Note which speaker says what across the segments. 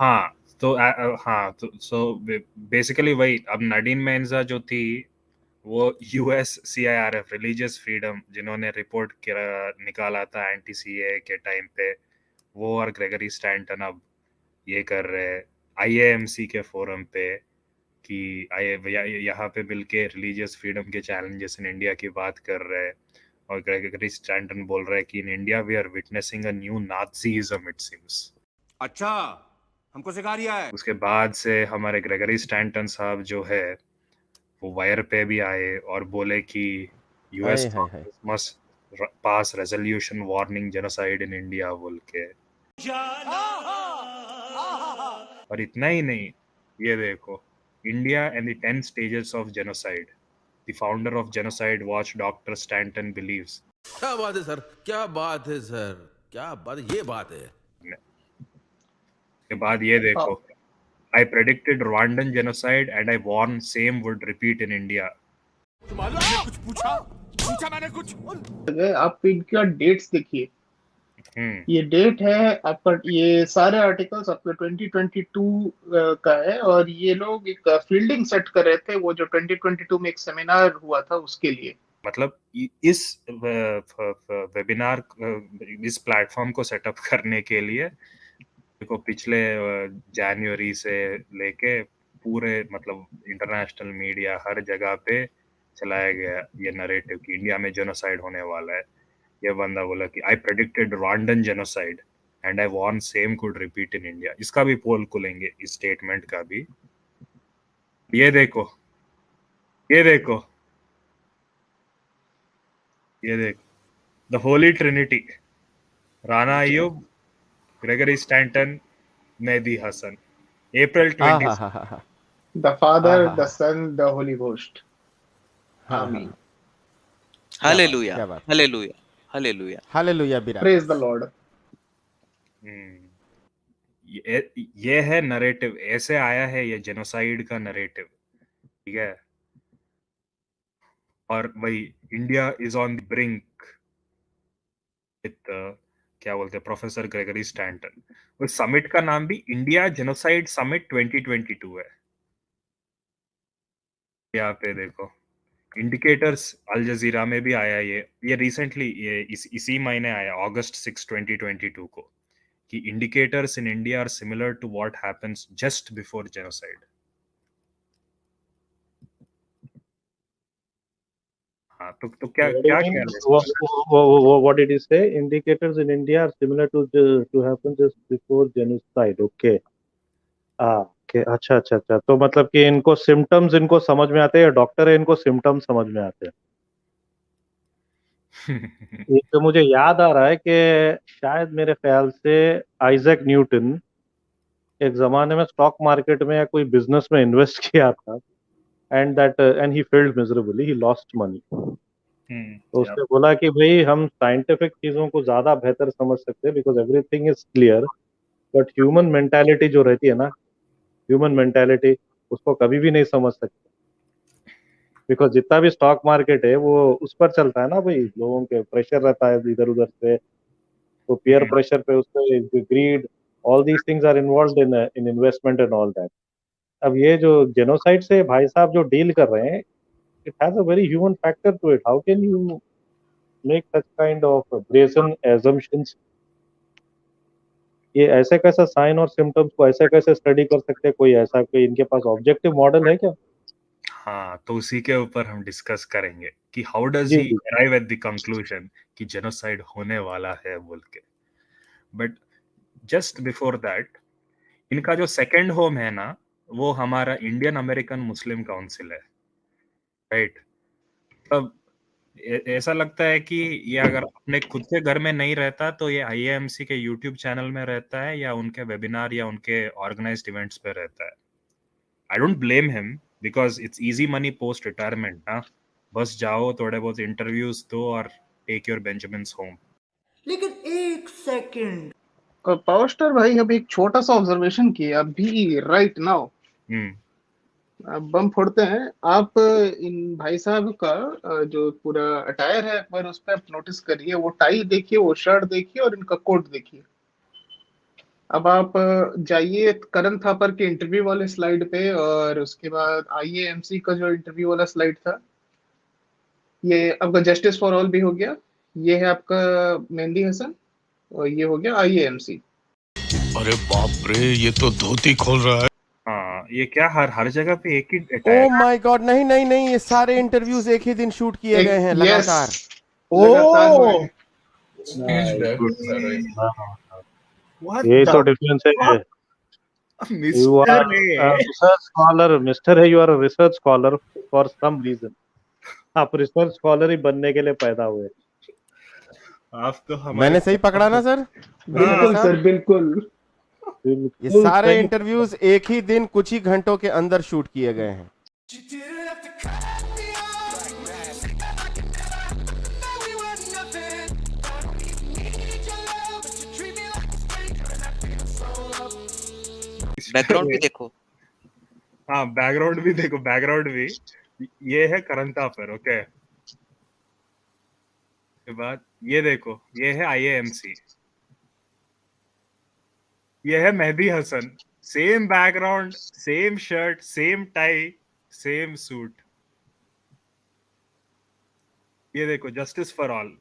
Speaker 1: हाँ हाँ तो सो बेसिकली वही, अब नडीन मेंजा जो थी वो यूएस सीआईआरएफ रिलीजियस फ्रीडम जिन्होंने रिपोर्ट निकाला था एंटी सीए के टाइम पे, वो और ग्रेगरी स्टैंटन अब ये कर रहे हैं आईएएमसी के फोरम पे कि यहाँ पे मिलके रिलीजियस फ्रीडम के चैलेंजेस इन इंडिया की बात कर रहे हैं। और ग्रेगरी स्टैंटन बोल रहे हैं कि in India we are witnessing a new Nazism it seems.
Speaker 2: अच्छा, हमको सिखा रिया है।
Speaker 1: उसके बाद से हमारे ग्रेगरी स्टैंटन साहब जो है वो वायर पे भी आए और बोले कि US
Speaker 3: hi
Speaker 1: must pass resolution warning genocide in India बोल के। और इतना ही नहीं, ये देखो, India and the 10 stages of genocide. The founder of Genocide Watch, Dr. Stanton, believes.
Speaker 4: क्या बात है सर, क्या बात है सर, क्या बात है, ये बात है।
Speaker 1: के बाद ये देखो, I predicted Rwandan genocide and I warned same would repeat in India.
Speaker 2: तुम्हारे कुछ पूछा मैंने कुछ।
Speaker 5: आप इनका डेट्स देखिए, ये डेट है आपका, ये सारे आर्टिकल्स आपके 2022 का है, और ये लोग एक फील्डिंग सेट कर रहे थे वो जो 2022 में एक सेमिनार हुआ था उसके लिए।
Speaker 1: मतलब इस वेबिनार, इस प्लेटफॉर्म को सेटअप करने के लिए देखो पिछले जनवरी से लेके पूरे मतलब इंटरनेशनल मीडिया हर जगह पे चलाया गया ये नरेटिव कि इंडिया में जेनोसाइड होने वाला है। ये बंदा बोला कि I predicted Rwandan genocide and I warned same could repeat in India. इसका भी पोल खुलेंगे, इस स्टेटमेंट का भी। ये देखो, ये देखो, ये देखो, the Holy Trinity, Rana Ayyub, Gregory Stanton, Mehdi Hasan, April 20.
Speaker 5: The Father, the Son, the Holy Ghost. Amen.
Speaker 6: Hallelujah. Hallelujah. Hallelujah.
Speaker 3: Hallelujah.
Speaker 5: Praise the Lord.
Speaker 1: ये है नरेटिव, ऐसे आया है ये जेनोसाइड का नरेटिव, ठीक है। और वही India is on the brink with क्या बोलते हैं प्रोफेसर ग्रेगरी स्टैंटन। उस समिट का नाम भी इंडिया जेनोसाइड समिट 2022 है। यहाँ पे देखो इंडिकेटर्स, अल जजीरा में भी आया ये रिसेंटली, ये इसी महीने आया August 6, 2022 को, कि indicators in India are similar to what happens just before genocide. हाँ तो क्या
Speaker 7: what did he say? Indicators in India are similar to happen just before genocide. Okay. okay. अच्छा अच्छा अच्छा, तो मतलब कि इनको सिम्टम्स इनको समझ में आते हैं, डॉक्टर है इनको सिम्टम्स समझ में आते हैं। ये तो मुझे याद आ रहा है कि शायद मेरे ख्याल से आइजैक न्यूटन एक जमाने में स्टॉक मार्केट में या कोई बिजनेस में इन्वेस्ट किया था, and he failed miserably, he lost money. तो उसने बोला कि भाई हम साइंटिफिक चीजों को ज्यादा बेहतर समझ सकते हैं because everything is clear, but human mentality जो रहती है ना, ह्यूमन मेंटालिटी उसको कभी भी नहीं समझ सकते, बिकॉज जितना भी स्टॉक मार्केट है वो उस पर चलता है ना भाई, लोगों के प्रेशर रहता है इधर उधर से, तो पीयर प्रेशर पे उससे greed, all these things are involved in investment and all that. अब ये जो जेनोसाइड से भाई साहब जो डील कर रहे हैं, it has a very human factor to it. How can you make such kind of brazen assumptions? ये ऐसे कैसे साइन और सिम्टम्स को ऐसे कैसे स्टडी कर सकते हैं, कोई ऐसा कोई इनके पास ऑब्जेक्टिव मॉडल है क्या?
Speaker 1: हाँ तो उसी के ऊपर हम डिस्कस करेंगे कि how does he arrive at the conclusion कि जेनोसाइड होने वाला है बोल के। बट जस्ट बिफोर दैट, इनका जो सेकंड होम है ना, वो हमारा इंडियन अमेरिकन मुस्लिम काउंसिल है, राइट। तब ऐसा लगता है कि ये अगर अपने खुद के घर में नहीं रहता तो ये आईएएमसी के यूट्यूब चैनल में रहता है या उनके वेबिनार या उनके ऑर्गेनाइज्ड इवेंट्स पे रहता है। I don't blame him because it's easy money post retirement ना, बस जाओ थोड़े बहुत इंटरव्यूज दो और टेक योर बेंजामिन्स होम।
Speaker 8: लेकिन एक सेकंड,
Speaker 5: पावर स्टार भाई अभी एक छोटा सा ऑब्जर्वेशन किया अभी राइट नाउ, बम फोड़ते हैं आप, इन भाई साहब का जो पूरा अटायर है एक बार उस पर आप नोटिस करिए, वो टाई देखिए, वो शर्ट देखिए और इनका कोट देखिए। अब आप जाइए करण थापर के इंटरव्यू वाले स्लाइड पे, और उसके बाद आईएएमसी का जो इंटरव्यू वाला स्लाइड था, ये आपका जस्टिस फॉर ऑल भी हो गया, ये है आपका मेहंदी हसन, और ये हो गया आईएएमसी।
Speaker 2: अरे बाप रे, ये तो धोती खोल रहा है।
Speaker 1: हाँ, ये क्या हर जगह पे एक ही
Speaker 3: ओ
Speaker 1: अटैक।
Speaker 3: माय गॉड, नहीं नहीं नहीं, ये सारे इंटरव्यूज एक ही दिन शूट किए गए हैं लगातार।
Speaker 5: लगातार हुए हैं।
Speaker 7: यही तो डिफरेंस है। You are a research scholar, mister है, you are a research scholar for some reason. आप रिसर्च स्कॉलर ही बनने के लिए पैदा हुए।
Speaker 1: आप तो हमारे
Speaker 3: मैंने सही पकड़ा ना सर?
Speaker 5: बिल्कुल सर, बिल्कुल।
Speaker 3: ये सारे इंटरव्यूज एक ही दिन कुछ ही घंटों के अंदर शूट किए गए हैं।
Speaker 6: बैकग्राउंड भी देखो।
Speaker 1: हाँ, बैकग्राउंड भी देखो, बैकग्राउंड भी। ये है करण थापर, ओके। के बाद ये देखो, ये है आईएएमसी, ये है Mehdi Hasan. Same background, same shirt, same tie, same suit. ये देखो, justice for all,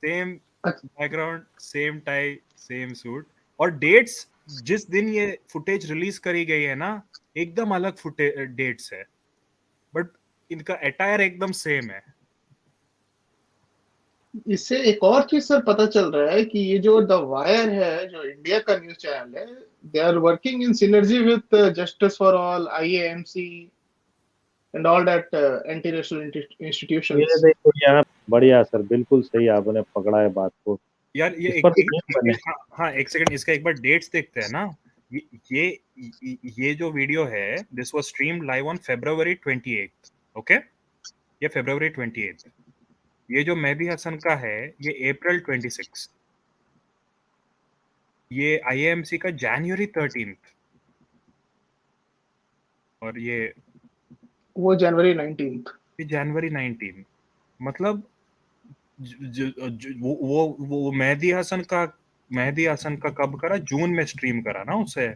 Speaker 1: same background, same tie, same suit. और डेट्स, जिस दिन ये फुटेज रिलीज करी गई है ना, एकदम अलग डेट्स है, बट इनका अटायर एकदम सेम है।
Speaker 5: इससे एक और चीज सर पता चल रहा है कि ये जो द वायर है, जो इंडिया का न्यूज चैनल है, they are working in synergy with Justice for All, IAMC and all that anti rational institutions.
Speaker 7: ये देखो यहाँ, बढ़िया सर, बिल्कुल सही आपने पकड़ा है बात को
Speaker 1: यार। ये हाँ, एक सेकंड, इसका एक बार डेट्स देखते हैं ना। ये जो वीडियो है, this was streamed live on February 28, okay. ये February 28। ये जो मेहदी हसन का है, ये April 26। ये आईएएमसी का January 13। और ये
Speaker 5: वो January 19।
Speaker 1: ये January 19। मतलब वो मेहदी हसन का कब करा? जून में स्ट्रीम करा ना उसे,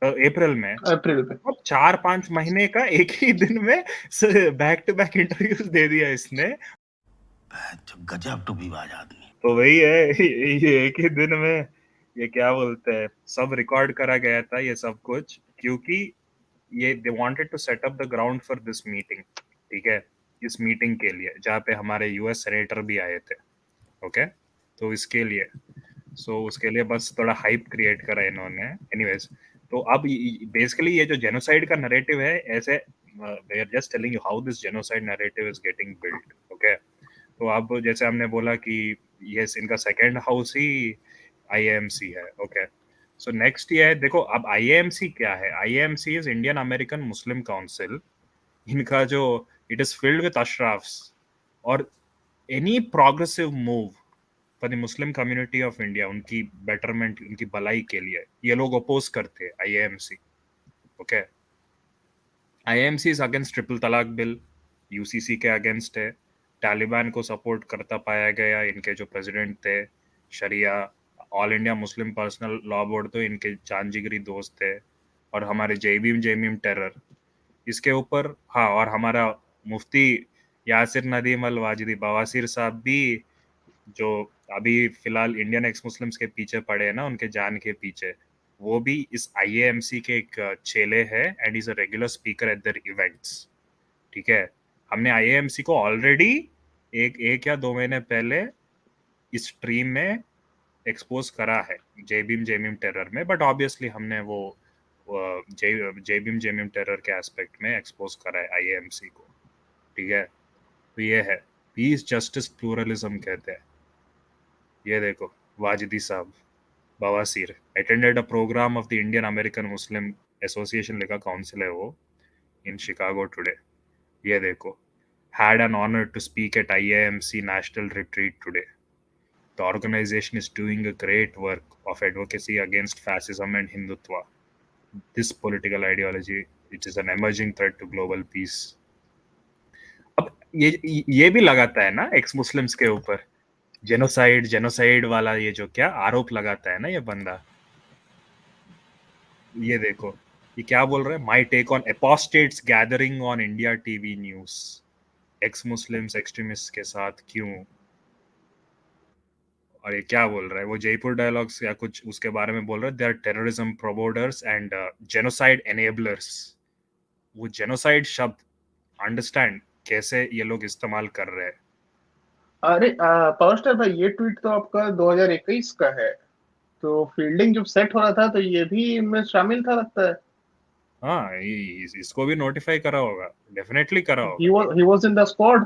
Speaker 1: अप्रैल में। अब 4-5 महीने का एक ही दिन में बैक टू बैक इंटरव्यूज दे दिया इसने।
Speaker 2: गजब टूबीबाज आदमी।
Speaker 1: तो वही है, ये एक ही दिन में, ये क्या बोलते हैं, सब रिकॉर्ड करा गया था ये सब कुछ, क्योंकि ये they wanted to set up the ground for this meeting, ठीक है। इस मीटिंग के लिए, जहाँ पे हमारे यूएस सेनेटर भी आए थे, ओके। तो इसके लिए, उसके लिए बस थोड़ा हाइप क्रिएट करा इन्होंने। एनीवेज, तो अब बेसिकली ये जो जेनोसाइड का नैरेटिव है, ऐसे they are just telling you how this genocide narrative is getting built, okay. तो अब जैसे हमने बोला कि यस, इनका सेकंड हाउस ही आईएएमसी है, ओके। सो नेक्स्ट ये है, देखो अब आईएएमसी क्या है। IAMC is Indian American Muslim Council. इनका जो, it is filled with Ashrafs, और any progressive move for the Muslim community of India, उनकी बेटरमेंट, उनकी भलाई के लिए, ये लोग अपोज करते हैं IAMC, okay. IAMC is against triple तलाक बिल, यूसीसी के अगेंस्ट है। तालिबान को सपोर्ट करता पाया गया इनके जो प्रेसिडेंट थे। शरिया, All India Muslim Personal Law Board तो इनके जानजिगरी दोस्त थे। और हमारे जेबीएम टेरर, इसके ऊपर, हाँ, और हमारा मुफ्ती यासिर नदीम अल वाजिदी बवासीर साहब भी, जो अभी फिलहाल इंडियन एक्स मुस्लिम्स के पीछे पड़े हैं ना, उनके जान के पीछे, वो भी इस आईएएमसी के एक चेले है, and is a regular speaker eight there events, ठीक है। हमने आईएएमसी को ऑलरेडी एक या 2 महीने पहले इस स्ट्रीम में एक्सपोज करा है, जेबीएम टेरर में, बट ऑब्वियसली हमने वो जेबीएम टेरर के एस्पेक्ट में एक्सपोज करा है आईएएमसी को, ठीक है। तो ये है पीस, जस्टिस, प्लूरलिज्म कहते हैं। ये देखो, वाजिदी साहब, बवासीर attended a program of the Indian American Muslim association, लिखा काउंसिल है वो, इन शिकागो टुडे। ये देखो, had an honor to speak at IAMC National Retreat today. The organization is doing a great work of advocacy against fascism and Hindutva. This political ideology, which is an emerging threat to global peace. अब ये भी लगाता है ना x Muslims के ऊपर genocide वाला ये जो क्या आरोप लगाता है ना ये बंदा, ये देखो ये क्या बोल रहा है, my take on apostates gathering on India TV news, ex Muslims extremist के साथ क्यों, और ये क्या बोल रहा है, वो जयपुर डायलॉग्स या कुछ उसके बारे में बोल रहा है, they are terrorism promoters and genocide enablers. वो जेनोसाइड शब्द अंडरस्टैंड कैसे ये लोग इस्तेमाल कर रहे हैं।
Speaker 5: अरे पावर स्टार भाई, ये ट्वीट तो आपका 2021 का है, तो फील्डिंग जब सेट हो रहा था तो ये भी इनमें शामिल था लगता है।
Speaker 1: हाँ, इसको भी नोटिफाई करा होगा, डेफिनेटली करा होगा।
Speaker 5: He was in the squad.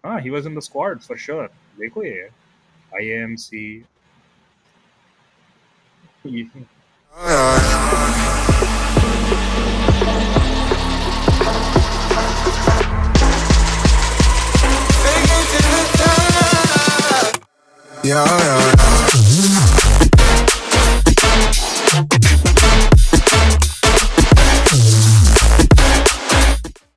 Speaker 1: हाँ, he was in the squad for sure। देखो ये IAMC
Speaker 9: Yeah, yeah.